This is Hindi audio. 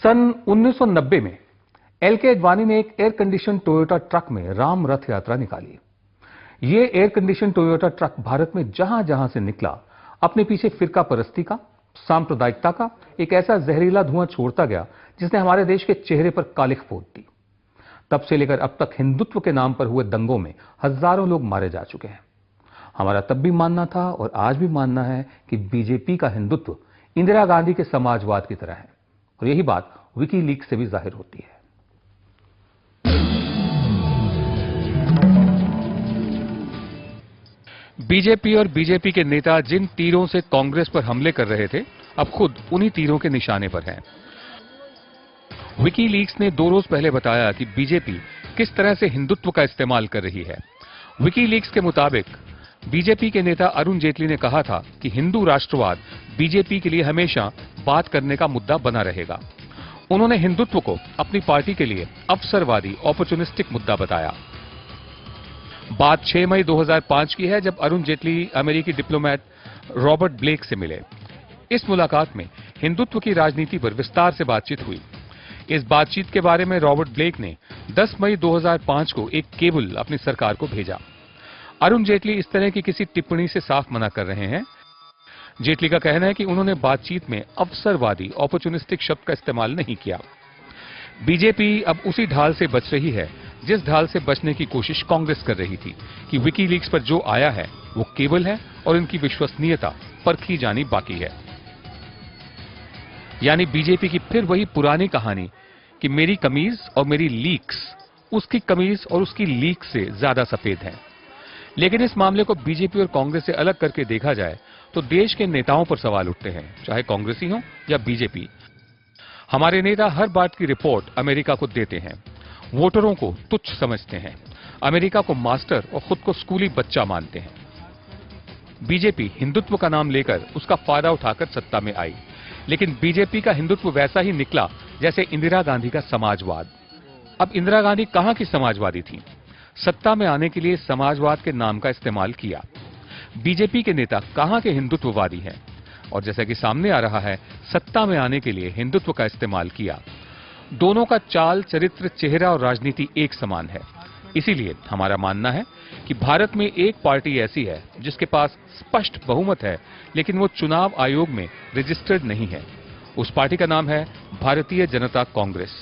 सन 1990 में एलके अडवाणी ने एक एयर कंडीशन टोयोटा ट्रक में राम रथ यात्रा निकाली। यह air condition Toyota truck Bharat में जहां जहां से निकला, अपने पीछे फिरका परस्ती का, सांप्रदायिकता का एक ऐसा जहरीला धुआं छोड़ता गया जिसने हमारे देश के चेहरे पर कालिख पोत दी। तब से लेकर अब तक हिंदुत्व के नाम पर हुए दंगों में हजारों लोग मारे जा चुके हैं। हमारा तब भी मानना था और आज भी मानना है कि बीजेपी का हिंदुत्व इंदिरा गांधी के समाजवाद की तरह है, और यही बात विकीलीक्स से भी जाहिर होती है। बीजेपी और बीजेपी के नेता जिन तीरों से कांग्रेस पर हमले कर रहे थे, अब खुद उन्हीं तीरों के निशाने पर हैं। विकीलीक्स ने 2 रोज पहले बताया कि बीजेपी किस तरह से हिंदुत्व का इस्तेमाल कर रही है। विकीलीक्स के मुताबिक बीजेपी के नेता अरुण जेटली ने कहा था कि हिंदू राष्ट्रवाद बीजेपी के लिए हमेशा बात करने का मुद्दा बना रहेगा। उन्होंने हिंदुत्व को अपनी पार्टी के लिए अवसरवादी ऑपर्चुनिस्टिक मुद्दा बताया। बात 6 मई 2005 की है, जब अरुण जेटली अमेरिकी डिप्लोमेट रॉबर्ट ब्लेक से मिले। इस मुलाकात में हिंदुत्व की राजनीति पर विस्तार से बातचीत हुई। इस बातचीत के बारे में रॉबर्ट ब्लेक ने 10 मई 2005 को एक केबल अपनी सरकार को भेजा। अरुण जेटली इस तरह की किसी टिप्पणी से साफ मना कर रहे हैं। जेटली का कहना है कि उन्होंने बातचीत में अवसरवादी ऑपर्चुनिस्टिक शब्द का इस्तेमाल नहीं किया। बीजेपी अब उसी ढाल से बच रही है जिस ढाल से बचने की कोशिश कांग्रेस कर रही थी कि विकीलीक्स पर जो आया है वो केबल है और इनकी विश्वसनीयता परखी जानी बाकी है। यानी बीजेपी की फिर वही पुरानी कहानी कि मेरी कमीज और मेरी लीक्स उसकी कमीज और उसकी लीक से ज्यादा सफेद है। लेकिन इस मामले को बीजेपी और कांग्रेस से अलग करके देखा जाए तो देश के नेताओं पर सवाल उठते हैं, चाहे कांग्रेसी हो या बीजेपी। हमारे नेता हर बात की रिपोर्ट अमेरिका को देते हैं, वोटरों को तुच्छ समझते हैं, अमेरिका को मास्टर और खुद को स्कूली बच्चा मानते हैं। बीजेपी हिंदुत्व का नाम लेकर उसका फायदा उठाकर सत्ता में आई, लेकिन बीजेपी का हिंदुत्व वैसा ही निकला जैसे इंदिरा गांधी का समाजवाद। अब इंदिरा गांधी कहां की समाजवादी थी? सत्ता में आने के लिए समाजवाद के नाम का इस्तेमाल किया। बीजेपी के नेता कहां के हिंदुत्ववादी हैं? और जैसा कि सामने आ रहा है, सत्ता में आने के लिए हिंदुत्व का इस्तेमाल किया। दोनों का चाल, चरित्र, चेहरा और राजनीति एक समान है। इसीलिए हमारा मानना है कि भारत में एक पार्टी ऐसी है जिसके पास स्पष्ट बहुमत है, लेकिन वो चुनाव आयोग में रजिस्टर्ड नहीं है। उस पार्टी का नाम है भारतीय जनता कांग्रेस।